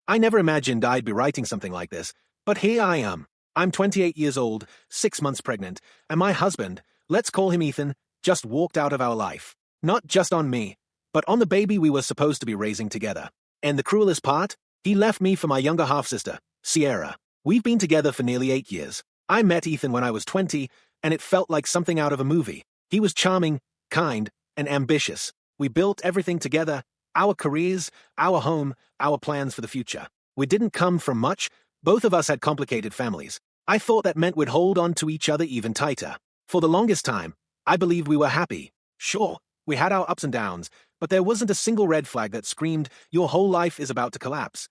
I never imagined I'd be writing something like this, but here I am. I'm 28 years old, 6 months pregnant, and my husband, let's call him Ethan, just walked out of our life. Not just on me, but on the baby we were supposed to be raising together. And the cruelest part? He left me for my younger half-sister, Sierra. We've been together for nearly 8 years. I met Ethan when I was 20, and it felt like something out of a movie. He was charming, kind, and ambitious. We built everything together, our careers, our home, our plans for the future. We didn't come from much. Both of us had complicated families. I thought that meant we'd hold on to each other even tighter. For the longest time, I believed we were happy. Sure, we had our ups and downs, but there wasn't a single red flag that screamed, your whole life is about to collapse.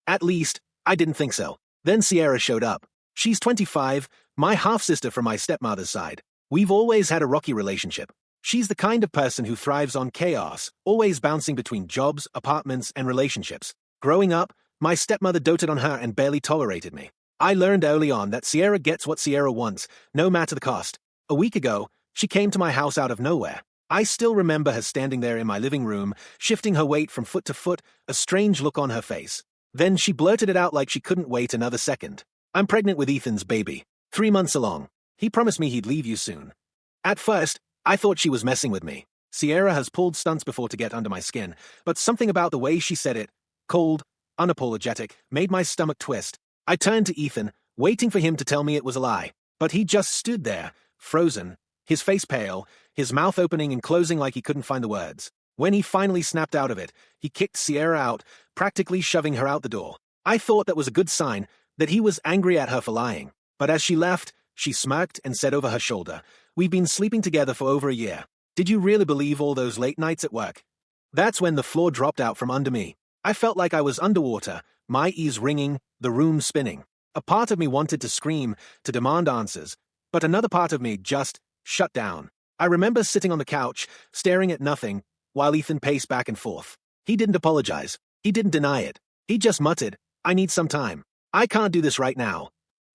At least, I didn't think so. Then Sierra showed up. She's 25, my half-sister from my stepmother's side. We've always had a rocky relationship. She's the kind of person who thrives on chaos, always bouncing between jobs, apartments, and relationships. Growing up, my stepmother doted on her and barely tolerated me. I learned early on that Sierra gets what Sierra wants, no matter the cost. A week ago, she came to my house out of nowhere. I still remember her standing there in my living room, shifting her weight from foot to foot, a strange look on her face. Then she blurted it out like she couldn't wait another second. I'm pregnant with Ethan's baby. 3 months along. He promised me he'd leave you soon. At first, I thought she was messing with me. Sierra has pulled stunts before to get under my skin, but something about the way she said it, cold, unapologetic, made my stomach twist. I turned to Ethan, waiting for him to tell me it was a lie. But he just stood there, frozen, his face pale, his mouth opening and closing like he couldn't find the words. When he finally snapped out of it, he kicked Sierra out, practically shoving her out the door. I thought that was a good sign, that he was angry at her for lying. But as she left, she smirked and said over her shoulder, "We've been sleeping together for over a year. Did you really believe all those late nights at work?" That's when the floor dropped out from under me. I felt like I was underwater, my ears ringing, the room spinning. A part of me wanted to scream, to demand answers, but another part of me just shut down. I remember sitting on the couch, staring at nothing, while Ethan paced back and forth. He didn't apologize. He didn't deny it. He just muttered, "I need some time. I can't do this right now."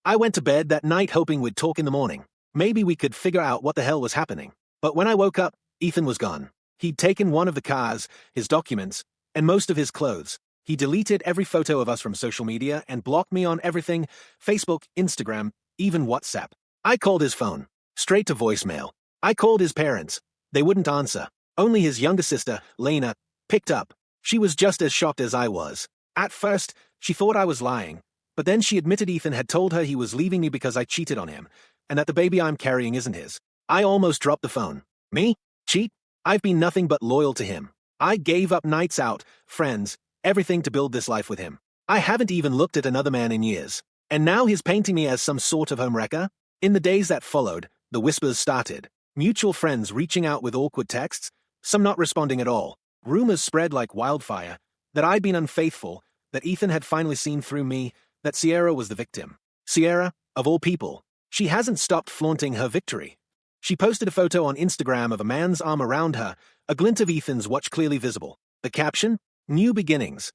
I went to bed that night hoping we'd talk in the morning. Maybe we could figure out what the hell was happening. But when I woke up, Ethan was gone. He'd taken one of the cars, his documents, and most of his clothes. He deleted every photo of us from social media and blocked me on everything, Facebook, Instagram, even WhatsApp. I called his phone, straight to voicemail. I called his parents. They wouldn't answer. Only his younger sister, Lena, picked up. She was just as shocked as I was. At first, she thought I was lying, but then she admitted Ethan had told her he was leaving me because I cheated on him, and that the baby I'm carrying isn't his. I almost dropped the phone. Me? Cheat? I've been nothing but loyal to him. I gave up nights out, friends, everything to build this life with him. I haven't even looked at another man in years. And now he's painting me as some sort of homewrecker? In the days that followed, the whispers started. Mutual friends reaching out with awkward texts, some not responding at all. Rumors spread like wildfire, that I'd been unfaithful, that Ethan had finally seen through me, that Sierra was the victim. Sierra, of all people, she hasn't stopped flaunting her victory. She posted a photo on Instagram of a man's arm around her, a glint of Ethan's watch clearly visible. The caption? New beginnings.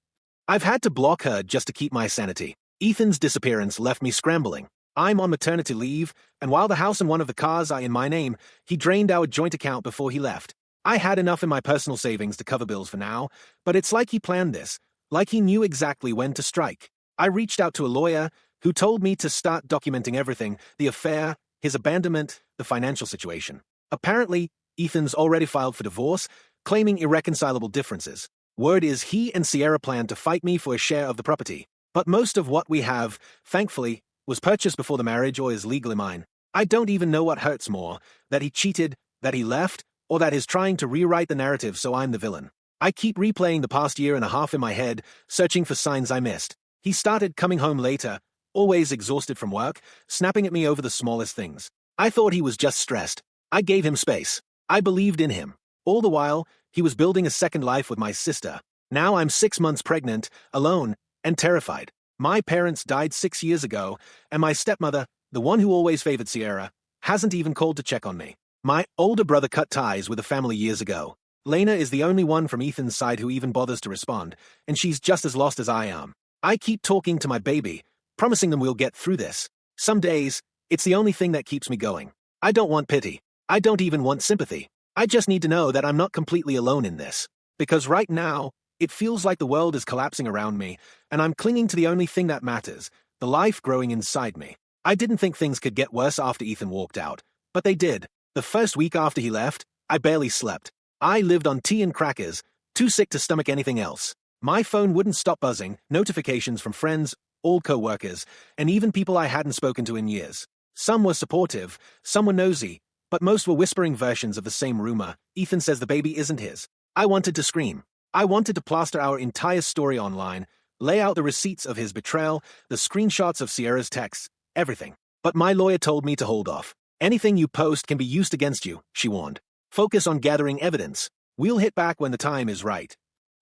I've had to block her just to keep my sanity. Ethan's disappearance left me scrambling. I'm on maternity leave, and while the house and one of the cars are in my name, he drained our joint account before he left. I had enough in my personal savings to cover bills for now, but it's like he planned this, like he knew exactly when to strike. I reached out to a lawyer who told me to start documenting everything, the affair, his abandonment, the financial situation. Apparently, Ethan's already filed for divorce, claiming irreconcilable differences. Word is he and Sierra plan to fight me for a share of the property. But most of what we have, thankfully, was purchased before the marriage or is legally mine. I don't even know what hurts more, that he cheated, that he left, or that he's trying to rewrite the narrative so I'm the villain. I keep replaying the past year and a half in my head, searching for signs I missed. He started coming home later, always exhausted from work, snapping at me over the smallest things. I thought he was just stressed. I gave him space. I believed in him. All the while, he was building a second life with my sister. Now I'm 6 months pregnant, alone, and terrified. My parents died 6 years ago, and my stepmother, the one who always favored Sierra, hasn't even called to check on me. My older brother cut ties with the family years ago. Lena is the only one from Ethan's side who even bothers to respond, and she's just as lost as I am. I keep talking to my baby, promising them we'll get through this. Some days, it's the only thing that keeps me going. I don't want pity. I don't even want sympathy. I just need to know that I'm not completely alone in this. Because right now, It feels like the world is collapsing around me, and I'm clinging to the only thing that matters, the life growing inside me. I didn't think things could get worse after Ethan walked out, but they did. The first week after he left, I barely slept. I lived on tea and crackers, too sick to stomach anything else. My phone wouldn't stop buzzing, notifications from friends, old co-workers, and even people I hadn't spoken to in years. Some were supportive, some were nosy, but most were whispering versions of the same rumor. Ethan says the baby isn't his. I wanted to scream. I wanted to plaster our entire story online, lay out the receipts of his betrayal, the screenshots of Sierra's texts, everything. But my lawyer told me to hold off. Anything you post can be used against you, she warned. Focus on gathering evidence. We'll hit back when the time is right.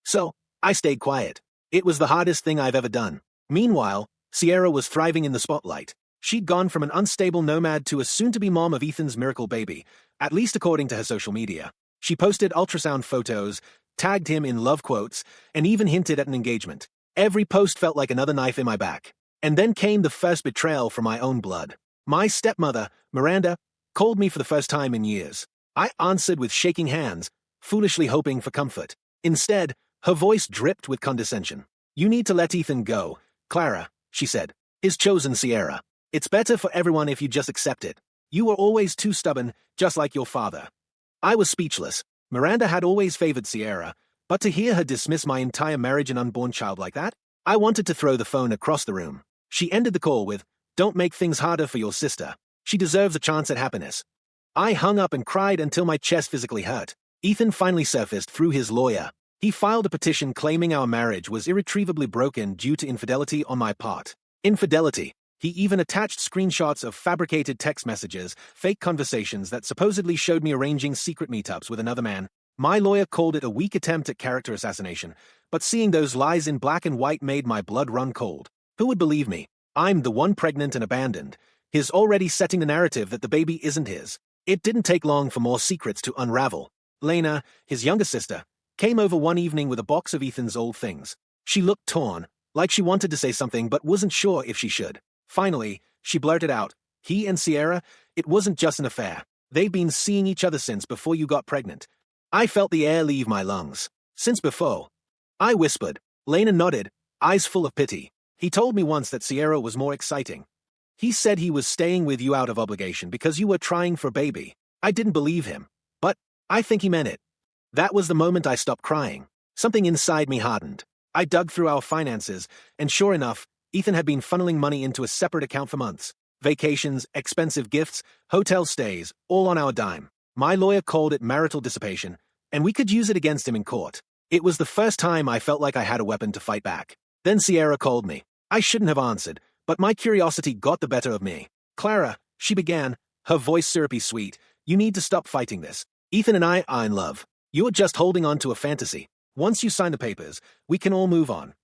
So, I stayed quiet. It was the hardest thing I've ever done. Meanwhile, Sierra was thriving in the spotlight. She'd gone from an unstable nomad to a soon-to-be mom of Ethan's miracle baby, at least according to her social media. She posted ultrasound photos, tagged him in love quotes, and even hinted at an engagement. Every post felt like another knife in my back. And then came the first betrayal from my own blood. My stepmother, Miranda, called me for the first time in years. I answered with shaking hands, foolishly hoping for comfort. Instead, her voice dripped with condescension. You need to let Ethan go, Clara, she said. His chosen Sierra. It's better for everyone if you just accept it. You were always too stubborn, just like your father. I was speechless. Miranda had always favored Sierra, but to hear her dismiss my entire marriage and unborn child like that, I wanted to throw the phone across the room. She ended the call with, "Don't make things harder for your sister. She deserves a chance at happiness." I hung up and cried until my chest physically hurt. Ethan finally surfaced through his lawyer. He filed a petition claiming our marriage was irretrievably broken due to infidelity on my part. Infidelity. He even attached screenshots of fabricated text messages, fake conversations that supposedly showed me arranging secret meetups with another man. My lawyer called it a weak attempt at character assassination, but seeing those lies in black and white made my blood run cold. Who would believe me? I'm the one pregnant and abandoned. He's already setting the narrative that the baby isn't his. It didn't take long for more secrets to unravel. Lena, his younger sister, came over one evening with a box of Ethan's old things. She looked torn, like she wanted to say something but wasn't sure if she should. Finally, she blurted out, "He and Sierra, it wasn't just an affair. They've been seeing each other since before you got pregnant." I felt the air leave my lungs. "Since before?" I whispered. Lena nodded, eyes full of pity. "He told me once that Sierra was more exciting. He said he was staying with you out of obligation because you were trying for a baby." I didn't believe him, but I think he meant it. That was the moment I stopped crying. Something inside me hardened. I dug through our finances, and sure enough, Ethan had been funneling money into a separate account for months. Vacations, expensive gifts, hotel stays, all on our dime. My lawyer called it marital dissipation, and we could use it against him in court. It was the first time I felt like I had a weapon to fight back. Then Sierra called me. I shouldn't have answered, but my curiosity got the better of me. "Clara," she began, her voice syrupy sweet, "you need to stop fighting this. Ethan and I are in love. You're just holding on to a fantasy. Once you sign the papers, we can all move on."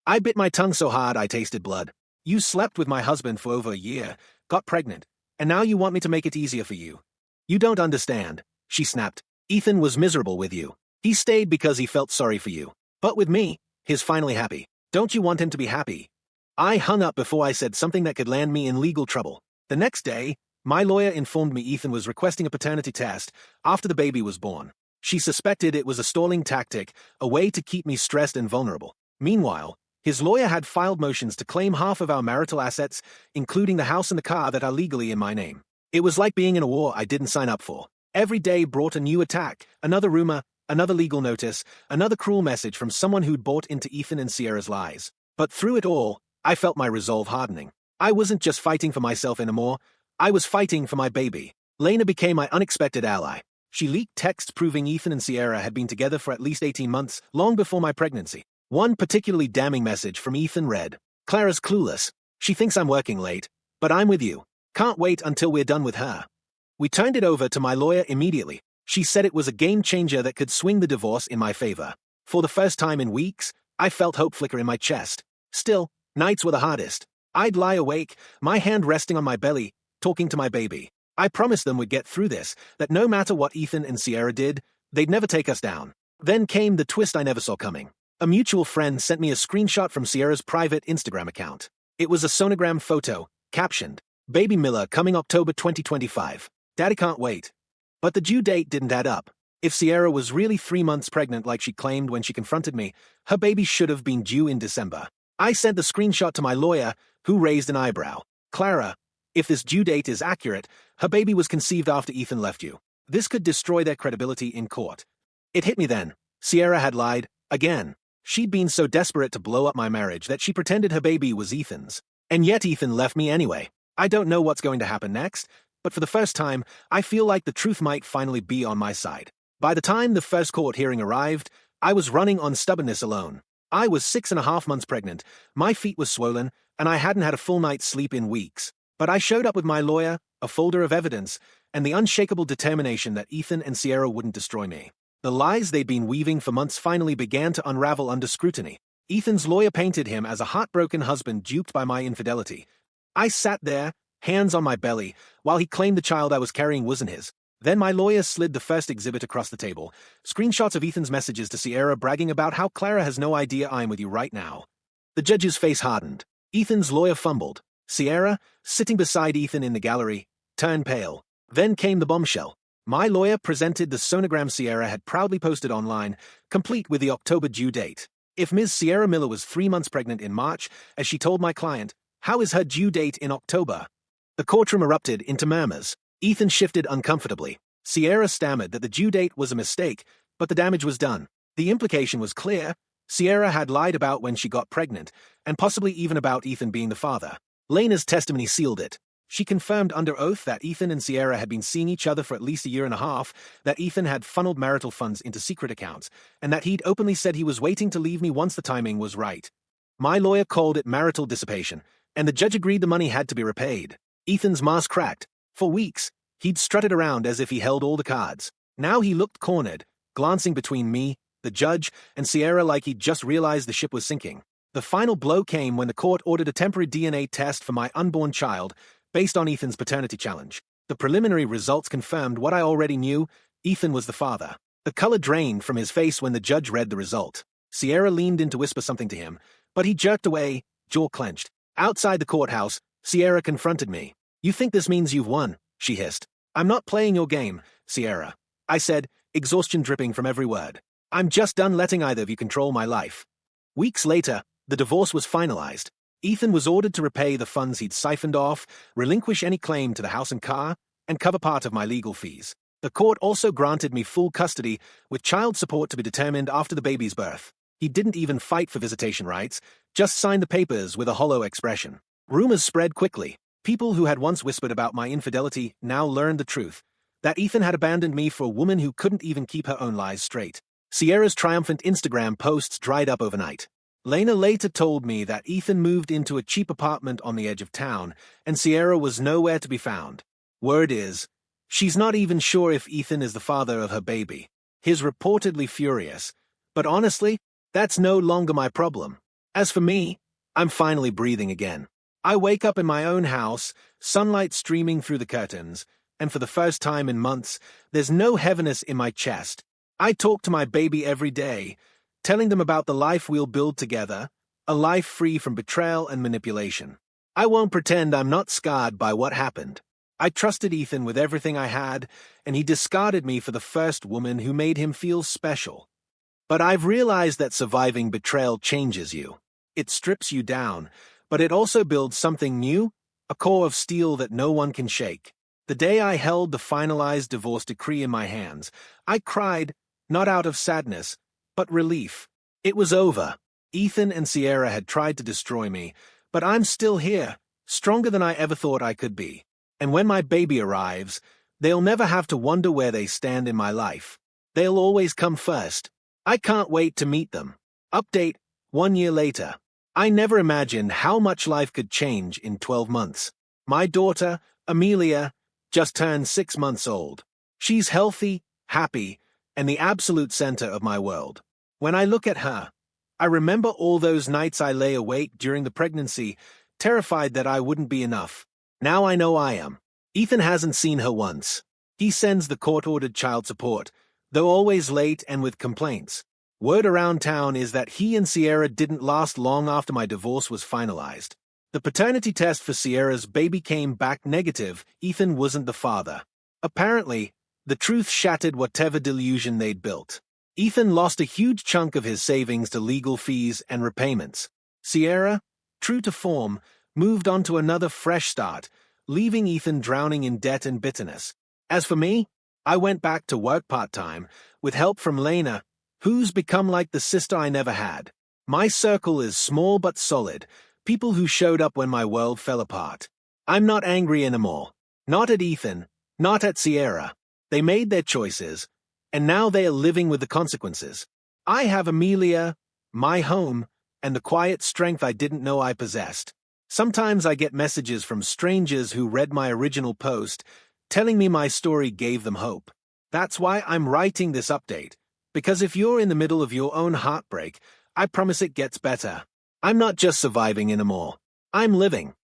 I bit my tongue so hard I tasted blood. "You slept with my husband for over a year, got pregnant, and now you want me to make it easier for you. You don't understand," she snapped. "Ethan was miserable with you. He stayed because he felt sorry for you. But with me, he's finally happy. Don't you want him to be happy?" I hung up before I said something that could land me in legal trouble. The next day, my lawyer informed me Ethan was requesting a paternity test after the baby was born. She suspected it was a stalling tactic, a way to keep me stressed and vulnerable. Meanwhile, his lawyer had filed motions to claim half of our marital assets, including the house and the car that are legally in my name. It was like being in a war I didn't sign up for. Every day brought a new attack, another rumor, another legal notice, another cruel message from someone who'd bought into Ethan and Sierra's lies. But through it all, I felt my resolve hardening. I wasn't just fighting for myself anymore, I was fighting for my baby. Lena became my unexpected ally. She leaked texts proving Ethan and Sierra had been together for at least 18 months, long before my pregnancy. One particularly damning message from Ethan read, "Clara's clueless. She thinks I'm working late, but I'm with you. Can't wait until we're done with her." We turned it over to my lawyer immediately. She said it was a game changer that could swing the divorce in my favor. For the first time in weeks, I felt hope flicker in my chest. Still, nights were the hardest. I'd lie awake, my hand resting on my belly, talking to my baby. I promised them we'd get through this, that no matter what Ethan and Sierra did, they'd never take us down. Then came the twist I never saw coming. A mutual friend sent me a screenshot from Sierra's private Instagram account. It was a sonogram photo, captioned, "Baby Miller coming October 2025. Daddy can't wait." But the due date didn't add up. If Sierra was really 3 months pregnant like she claimed when she confronted me, her baby should have been due in December. I sent the screenshot to my lawyer, who raised an eyebrow. Clara, if this due date is accurate, her baby was conceived after Ethan left you. This could destroy their credibility in court. It hit me then. Sierra had lied, again. She'd been so desperate to blow up my marriage that she pretended her baby was Ethan's. And yet Ethan left me anyway. I don't know what's going to happen next, but for the first time, I feel like the truth might finally be on my side. By the time the first court hearing arrived, I was running on stubbornness alone. I was 6.5 months pregnant, my feet were swollen, and I hadn't had a full night's sleep in weeks. But I showed up with my lawyer, a folder of evidence, and the unshakable determination that Ethan and Sierra wouldn't destroy me. The lies they'd been weaving for months finally began to unravel under scrutiny. Ethan's lawyer painted him as a heartbroken husband duped by my infidelity. I sat there, hands on my belly, while he claimed the child I was carrying wasn't his. Then my lawyer slid the first exhibit across the table, screenshots of Ethan's messages to Sierra bragging about how Clara has no idea I'm with you right now. The judge's face hardened. Ethan's lawyer fumbled. Sierra, sitting beside Ethan in the gallery, turned pale. Then came the bombshell. My lawyer presented the sonogram Sierra had proudly posted online, complete with the October due date. If Ms. Sierra Miller was 3 months pregnant in March, as she told my client, how is her due date in October? The courtroom erupted into murmurs. Ethan shifted uncomfortably. Sierra stammered that the due date was a mistake, but the damage was done. The implication was clear. Sierra had lied about when she got pregnant, and possibly even about Ethan being the father. Lena's testimony sealed it. She confirmed under oath that Ethan and Sierra had been seeing each other for at least a year and a half, that Ethan had funneled marital funds into secret accounts, and that he'd openly said he was waiting to leave me once the timing was right. My lawyer called it marital dissipation, and the judge agreed the money had to be repaid. Ethan's mask cracked. For weeks, he'd strutted around as if he held all the cards. Now he looked cornered, glancing between me, the judge, and Sierra like he'd just realized the ship was sinking. The final blow came when the court ordered a temporary DNA test for my unborn child, based on Ethan's paternity challenge. The preliminary results confirmed what I already knew: Ethan was the father. The color drained from his face when the judge read the result. Sierra leaned in to whisper something to him, but he jerked away, jaw clenched. Outside the courthouse, Sierra confronted me. "You think this means you've won?" she hissed. "I'm not playing your game, Sierra," I said, exhaustion dripping from every word. "I'm just done letting either of you control my life." Weeks later, the divorce was finalized. Ethan was ordered to repay the funds he'd siphoned off, relinquish any claim to the house and car, and cover part of my legal fees. The court also granted me full custody, with child support to be determined after the baby's birth. He didn't even fight for visitation rights, just signed the papers with a hollow expression. Rumors spread quickly. People who had once whispered about my infidelity now learned the truth, that Ethan had abandoned me for a woman who couldn't even keep her own lies straight. Sierra's triumphant Instagram posts dried up overnight. Lena later told me that Ethan moved into a cheap apartment on the edge of town, and Sierra was nowhere to be found. Word is, she's not even sure if Ethan is the father of her baby. He's reportedly furious. But honestly, that's no longer my problem. As for me, I'm finally breathing again. I wake up in my own house, sunlight streaming through the curtains, and for the first time in months, there's no heaviness in my chest. I talk to my baby every day, telling them about the life we'll build together, a life free from betrayal and manipulation. I won't pretend I'm not scarred by what happened. I trusted Ethan with everything I had, and he discarded me for the first woman who made him feel special. But I've realized that surviving betrayal changes you. It strips you down, but it also builds something new, a core of steel that no one can shake. The day I held the finalized divorce decree in my hands, I cried, not out of sadness, but relief. It was over. Ethan and Sierra had tried to destroy me, but I'm still here, stronger than I ever thought I could be. And when my baby arrives, they'll never have to wonder where they stand in my life. They'll always come first. I can't wait to meet them. Update, 1 year later. I never imagined how much life could change in 12 months. My daughter, Amelia, just turned 6 months old. She's healthy, happy, and the absolute center of my world. When I look at her, I remember all those nights I lay awake during the pregnancy, terrified that I wouldn't be enough. Now I know I am. Ethan hasn't seen her once. He sends the court-ordered child support, though always late and with complaints. Word around town is that he and Sierra didn't last long after my divorce was finalized. The paternity test for Sierra's baby came back negative. Ethan wasn't the father. Apparently, The truth shattered whatever delusion they'd built. Ethan lost a huge chunk of his savings to legal fees and repayments. Sierra, true to form, moved on to another fresh start, leaving Ethan drowning in debt and bitterness. As for me, I went back to work part-time, with help from Lena, who's become like the sister I never had. My circle is small but solid, people who showed up when my world fell apart. I'm not angry anymore. Not at Ethan, not at Sierra. They made their choices, and now they are living with the consequences. I have Amelia, my home, and the quiet strength I didn't know I possessed. Sometimes I get messages from strangers who read my original post, telling me my story gave them hope. That's why I'm writing this update, because if you're in the middle of your own heartbreak, I promise it gets better. I'm not just surviving anymore. I'm living.